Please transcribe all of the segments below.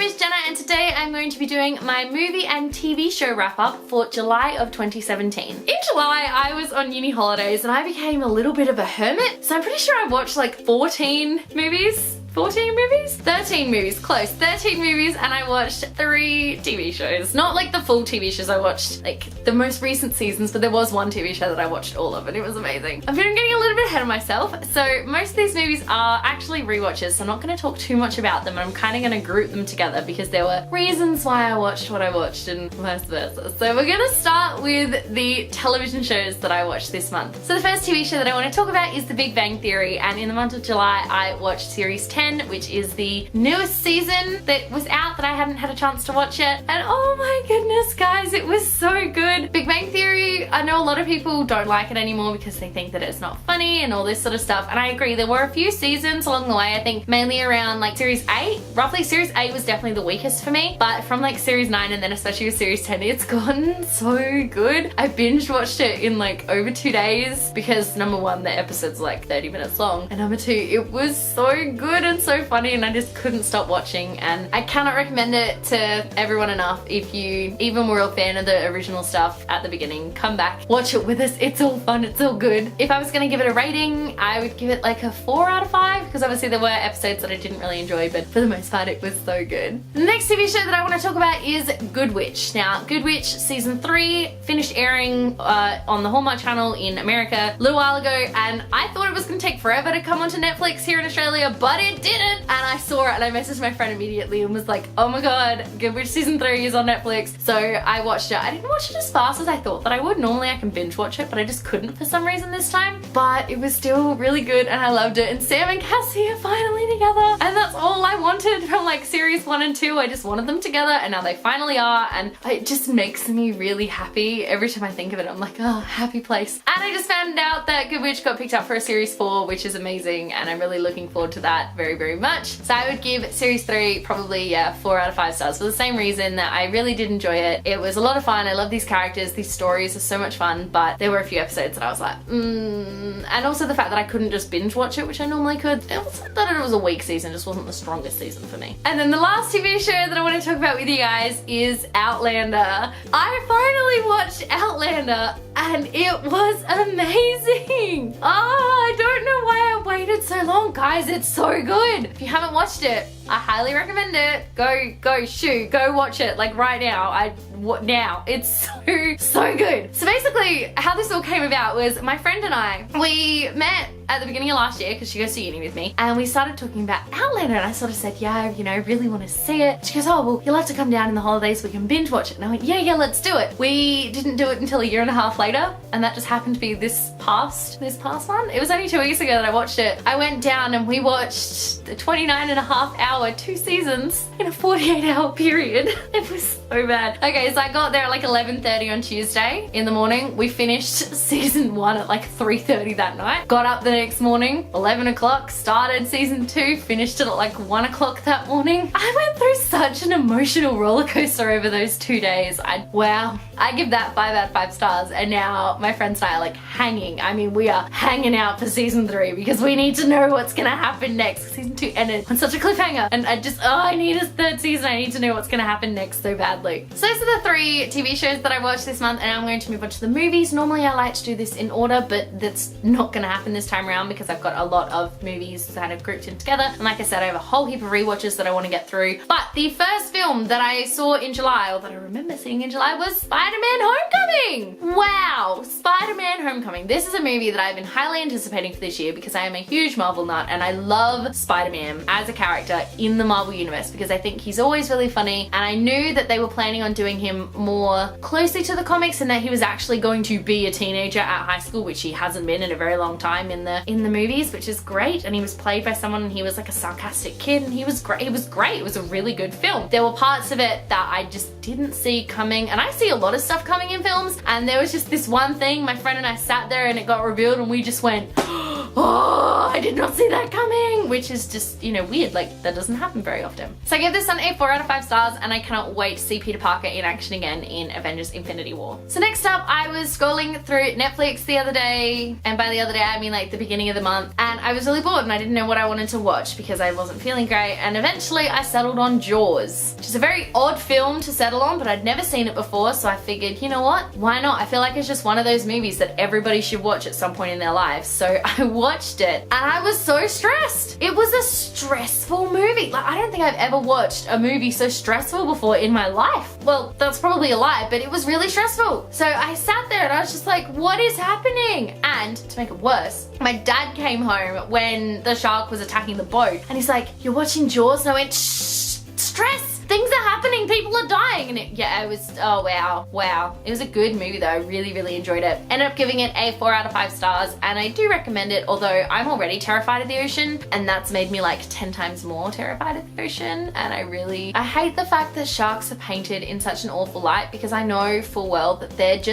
is Jenna and today I'm going to be doing my movie and TV show wrap up for July of 2017. In July I was on uni holidays and I became a little bit of a hermit, so I'm pretty sure I watched like 14 movies. 14 movies? 13 movies, close. 13 movies and I watched 3 TV shows. Not like the full TV shows, I watched like the most recent seasons, but there was one TV show that I watched all of and it was amazing. I've been getting a little bit ahead of myself, so most of these movies are actually rewatches, so I'm not going to talk too much about them. I'm kind of going to group them together because there were reasons why I watched what I watched and vice versa. So we're going to start with the television shows that I watched this month. So the first TV show that I want to talk about is The Big Bang Theory, and in the month of July I watched series 10, which is the newest season that was out that I hadn't had a chance to watch yet. And oh my goodness, guys, it was so good. Big Bang Theory, I know a lot of people don't like it anymore because they think that it's not funny and all this sort of stuff. And I agree, there were a few seasons along the way, I think mainly around like series 8. Roughly series 8 was definitely the weakest for me. But from like series 9 and then especially with series 10, it's gotten so good. I binge watched it in like over 2 days because number one, the episode's like 30 minutes long. And number two, it was so good and so funny and I just couldn't stop watching, and I cannot recommend it to everyone enough. If you even were a fan of the original stuff at the beginning, come back, watch it with us. It's all fun, it's all good. If I was gonna give it a rating, I would give it like a 4 out of 5 because obviously there were episodes that I didn't really enjoy, but for the most part it was so good. The next TV show that I want to talk about is Good Witch. Now, Good Witch season 3 finished airing on the Hallmark channel in America a little while ago, and I thought it was gonna take forever to come onto Netflix here in Australia, but it didn't. And I saw it and I messaged my friend immediately and was like, oh my god, Good Witch season 3 is on Netflix. So I watched it. I didn't watch it as fast as I thought that I would. Normally I can binge watch it, but I just couldn't for some reason this time. But it was still really good and I loved it. And Sam and Cassie are finally together. And that's all I wanted from like series 1 and 2. I just wanted them together and now they finally are. And it just makes me really happy. Every time I think of it, I'm like, oh, happy place. And I just found out that Good Witch got picked up for a series 4, which is amazing. And I'm really looking forward to that very, very much. So I would give series 3 probably, yeah, 4 out of 5 stars for the same reason that I really did enjoy it. It was a lot of fun. I love these characters. These stories are so much fun, but there were a few episodes that I was like, And also the fact that I couldn't just binge watch it, which I normally could. It wasn't that it was a weak season, just wasn't the strongest season for me. And then the last TV show that I want to talk about with you guys is Outlander. I finally watched Outlander and it was amazing. Oh, I don't know why I waited so long, guys. It's so good. If you haven't watched it, I highly recommend it. Go watch it like right now. Now. It's so good. So basically how this all came about was my friend and I, we met at the beginning of last year because she goes to uni with me, and we started talking about Outlander and I sort of said, yeah, you know, I really want to see it. She goes, oh, well, you'll have to come down in the holidays so we can binge watch it. And I went, yeah, let's do it. We didn't do it until a year and a half later, and that just happened to be this past one. It was only 2 weeks ago that I watched it. I went down and we watched the 29.5-hour 2 seasons in a 48-hour period. It was so bad. Okay, so I got there at like 11:30 on Tuesday in the morning. We finished season 1 at like 3:30 that night. Got up the next morning, 11 o'clock, started season 2, finished it at like 1 o'clock that morning. I went through such an emotional roller coaster over those 2 days. Wow. I give that 5 out of 5 stars, and now my friends and I are like hanging. I mean, we are hanging out for season 3 because we need to know what's gonna happen next. Season 2 ended on such a cliffhanger, and I need a 3rd season. I need to know what's gonna happen next so badly. So those are the 3 TV shows that I watched this month, and I'm going to move on to the movies. Normally I like to do this in order, but that's not gonna happen this time around because I've got a lot of movies kind of grouped in together. And like I said, I have a whole heap of rewatches that I want to get through. But the first film that I saw in July, or that I remember seeing in July, was Spider-Man Homecoming. Wow, Spider-Man Homecoming. This is a movie that I've been highly anticipating for this year because I am a huge Marvel nut and I love Spider-Man as a character in the Marvel universe because I think he's always really funny, and I knew that they were planning on doing him more closely to the comics and that he was actually going to be a teenager at high school, which he hasn't been in a very long time in the movies, which is great. And he was played by someone and he was like a sarcastic kid and he was great. It was great. It was a really good film. There were parts of it that I just didn't see coming, and I see a lot of stuff coming in films, and there was just this one thing, my friend and I sat there and it got revealed and we just went oh, I did not see that coming, which is just, you know, weird. Like, that doesn't happen very often. So I gave this one a 4 out of 5 stars, and I cannot wait to see Peter Parker in action again in Avengers Infinity War. So next up, I was scrolling through Netflix the other day, and by the other day I mean like the beginning of the month, and I was really bored and I didn't know what I wanted to watch because I wasn't feeling great, and eventually I settled on Jaws, which is a very odd film to settle on, but I'd never seen it before, so I figured, you know what, why not? I feel like it's just one of those movies that everybody should watch at some point in their lives. So I watched it and I was so stressed. It was a stressful movie. Like, I don't think I've ever watched a movie so stressful before in my life. Well, that's probably a lie, but it was really stressful. So I sat there and I was just like, what is happening? And to make it worse, my dad came home when the shark was attacking the boat, and he's like, you're watching Jaws? And I went, shh, stress. Things are happening, people are dying. And it was, oh wow. It was a good movie though, I really enjoyed it. Ended up giving it a 4 out of 5 stars, and I do recommend it, although I'm already terrified of the ocean, and that's made me like 10 times more terrified of the ocean. And I hate the fact that sharks are painted in such an awful light, because I know full well that that's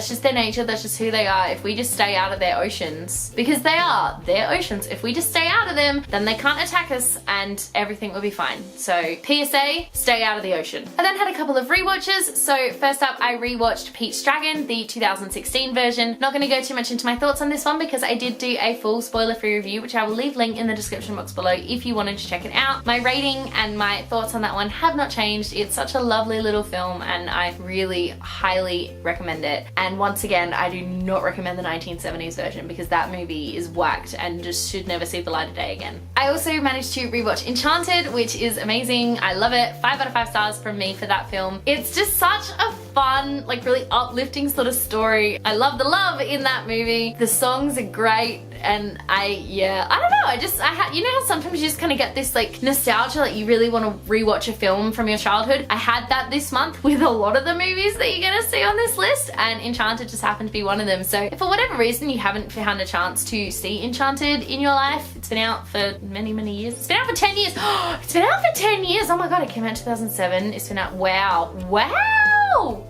just their nature, that's just who they are. If we just stay out of their oceans, because they are their oceans, if we just stay out of them, then they can't attack us and everything will be fine. So PSA, stay out of the ocean. I then had a couple of rewatches. So first up, I rewatched Pete's Dragon, the 2016 version. Not going to go too much into my thoughts on this one because I did do a full spoiler-free review, which I will leave link in the description box below if you wanted to check it out. My rating and my thoughts on that one have not changed. It's such a lovely little film and I really highly recommend it. And once again, I do not recommend the 1970s version because that movie is whacked and just should never see the light of day again. I also managed to rewatch Enchanted, which is amazing. I love it. 5 out of 5 stars from me for that film. It's just such a fun, like really uplifting sort of story. I love the love in that movie. The songs are great, and I don't know, you know how sometimes you just kind of get this like nostalgia, like you really want to rewatch a film from your childhood? I had that this month with a lot of the movies that you're gonna see on this list, and Enchanted just happened to be one of them. So if for whatever reason you haven't found a chance to see Enchanted in your life, it's been out for many years. It's been out for 10 years. It's been out for 10 years. Oh my god, it came out in 2007. It's been out, wow.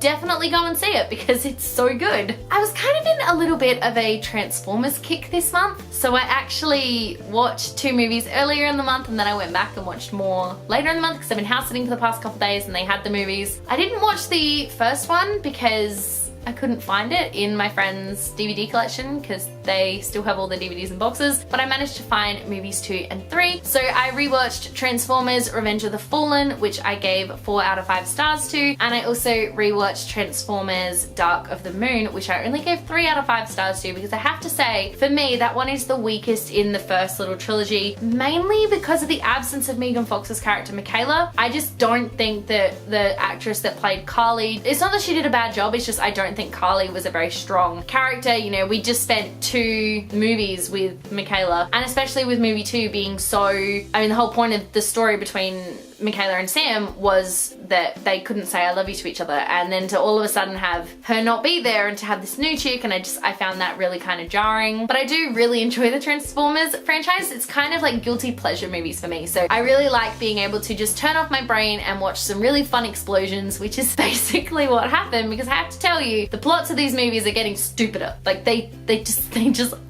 Definitely go and see it because it's so good. I was kind of in a little bit of a Transformers kick this month, so I actually watched 2 movies earlier in the month and then I went back and watched more later in the month because I've been house sitting for the past couple days and they had the movies. I didn't watch the first one because I couldn't find it in my friend's DVD collection because they still have all the DVDs and boxes, but I managed to find movies 2 and 3. So I rewatched Transformers Revenge of the Fallen, which I gave 4 out of 5 stars to, and I also rewatched Transformers Dark of the Moon, which I only gave 3 out of 5 stars to because I have to say, for me, that one is the weakest in the first little trilogy, mainly because of the absence of Megan Fox's character Michaela. I just don't think that the actress that played Carly, it's not that she did a bad job, it's just I don't think Carly was a very strong character. You know, we just spent 2 movies with Michaela, and especially with movie 2 being so, I mean, the whole point of the story between Michaela and Sam was that they couldn't say I love you to each other, and then to all of a sudden have her not be there and to have this new chick, and I found that really kind of jarring. But I do really enjoy the Transformers franchise. It's kind of like guilty pleasure movies for me, so I really like being able to just turn off my brain and watch some really fun explosions, which is basically what happened, because I have to tell you, the plots of these movies are getting stupider. Like they just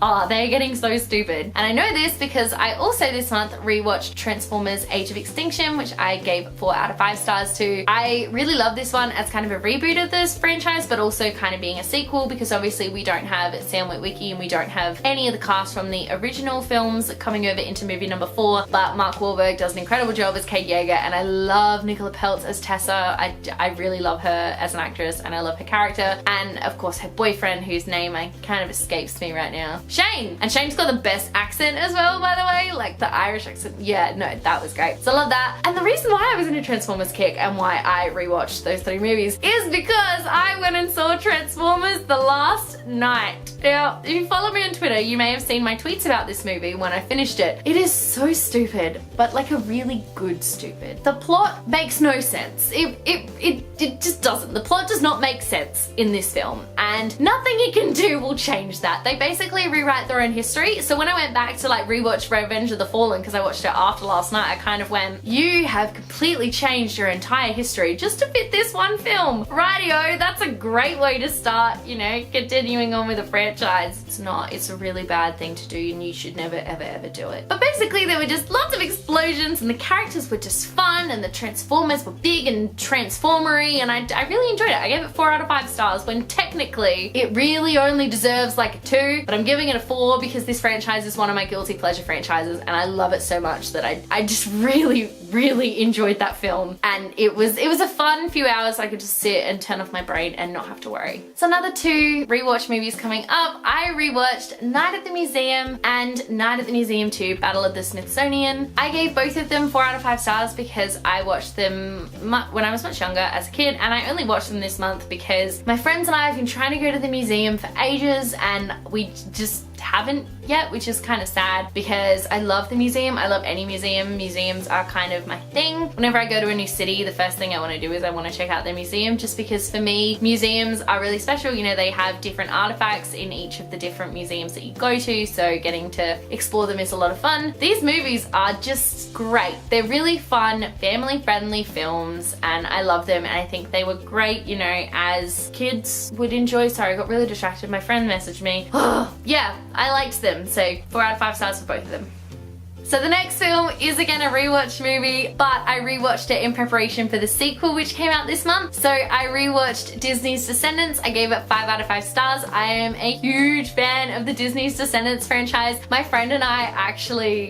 are. They're getting so stupid. And I know this because I also this month rewatched Transformers Age of Extinction, which I gave 4 out of 5 stars to. I really love this one as kind of a reboot of this franchise, but also kind of being a sequel, because obviously we don't have Sam Witwicky and we don't have any of the cast from the original films coming over into movie number 4, but Mark Wahlberg does an incredible job as Kate Yeager, and I love Nicola Peltz as Tessa. I really love her as an actress, and I love her character, and of course her boyfriend, whose name kind of escapes me right now, Shane. And Shane's got the best accent as well, by the way, like the Irish accent. Yeah, no, that was great. So I love that. And the reason why I was in a Transformers kick and why I rewatched those 3 movies is because I went and saw Transformers the last night. Now, if you follow me on Twitter, you may have seen my tweets about this movie when I finished it. It is so stupid, but like a really good stupid. The plot makes no sense. It just doesn't. The plot does not make sense in this film, and nothing it can do will change that. They basically rewrite their own history. So when I went back to like rewatch Revenge of the Fallen, because I watched it after last night, I kind of went, you have completely changed your entire history just to fit this one film. Rightio, that's a great way to start, you know, continuing on with a franchise. franchise. It's not. It's a really bad thing to do and you should never ever ever do it. But basically there were just lots of explosions and the characters were just fun and the Transformers were big and transformery, and I really enjoyed it. I gave it 4 out of 5 stars when technically it really only deserves like a 2, but I'm giving it a 4 because this franchise is one of my guilty pleasure franchises and I love it so much that I just really enjoyed that film, and it was a fun few hours. I could just sit and turn off my brain and not have to worry. So another 2 rewatch movies coming up. I rewatched Night at the Museum and Night at the Museum 2 Battle of the Smithsonian. I gave both of them 4 out of 5 stars because I watched them when I was much younger as a kid, and I only watched them this month because my friends and I have been trying to go to the museum for ages and we just haven't yet, which is kind of sad because I love the museum. I love any museum. Museums are kind of my thing. Whenever I go to a new city, the first thing I want to do is I want to check out their museum, just because for me, museums are really special. You know, they have different artifacts in each of the different museums that you go to, so getting to explore them is a lot of fun. These movies are just great. They're really fun, family-friendly films, and I love them, and I think they were great, you know, as kids would enjoy. Sorry, I got really distracted. My friend messaged me. Yeah, I liked them, so 4 out of 5 stars for both of them. So the next film is again a rewatch movie, but I rewatched it in preparation for the sequel which came out this month. So I rewatched Disney's Descendants. I gave it 5 out of 5 stars. I am a huge fan of the Disney's Descendants franchise. My friend and I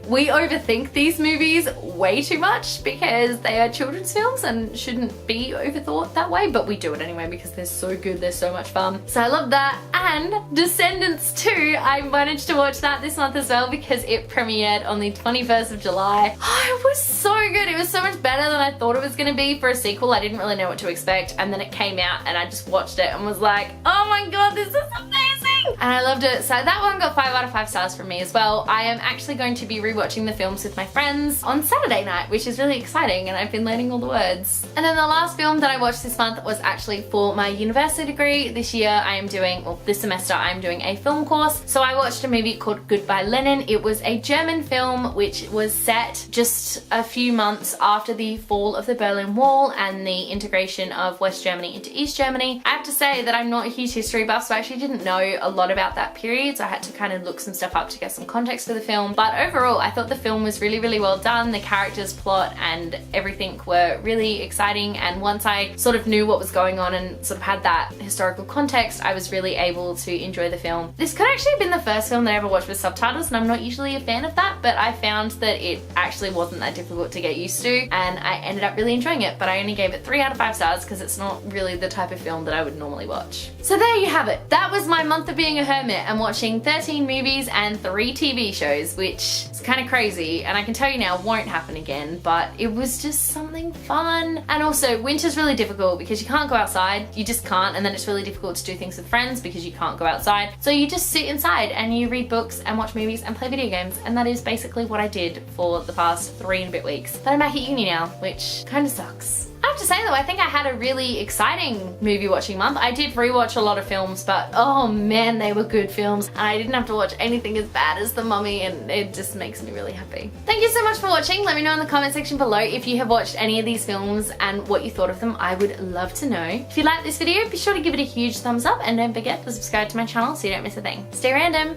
we overthink these movies way too much because they are children's films and shouldn't be overthought that way, but we do it anyway because they're so good, they're so much fun. So I love that. And Descendants 2, I managed to watch that this month as well because it premiered on the 21st of July. Oh, it was so good. It was so much better than I thought it was going to be for a sequel. I didn't really know what to expect, and then it came out and I just watched it and was like, oh my god, this is amazing! And I loved it. So that one got 5 out of 5 stars from me as well. I am actually going to be rewatching the films with my friends on Saturday night, which is really exciting, and I've been learning all the words. And then the last film that I watched this month was actually for my university degree. This semester I am doing a film course. So I watched a movie called Goodbye Lenin. It was a German film which was set just a few months after the fall of the Berlin Wall and the integration of West Germany into East Germany. I have to say that I'm not a huge history buff, so I actually didn't know a lot about that period, so I had to kind of look some stuff up to get some context for the film. But overall, I thought the film was really well done. The characters, plot, and everything were really exciting, and once I sort of knew what was going on and sort of had that historical context, I was really able to enjoy the film. This could actually have been the first film that I ever watched with subtitles, and I'm not usually a fan of that, but I found that it actually wasn't that difficult to get used to, and I ended up really enjoying it. But I only gave it 3 out of 5 stars because it's not really the type of film that I would normally watch. So there you have it. That was my month of being a hermit and watching 13 movies and 3 TV shows, which is kind of crazy, and I can tell you now won't happen again, but it was just something fun. And also, winter's really difficult because you can't go outside. You just can't, and then it's really difficult to do things with friends because you can't go outside. So you just sit inside and you read books and watch movies and play video games, and that is basically what I did for the past 3 and a bit weeks. But I'm back at uni now, which kind of sucks. I have to say though, I think I had a really exciting movie watching month. I did rewatch a lot of films, but oh man, they were good films, and I didn't have to watch anything as bad as The Mummy, and it just makes me really happy. Thank you so much for watching. Let me know in the comment section below if you have watched any of these films and what you thought of them. I would love to know. If you liked this video, be sure to give it a huge thumbs up, and don't forget to subscribe to my channel so you don't miss a thing. Stay random.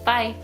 Bye.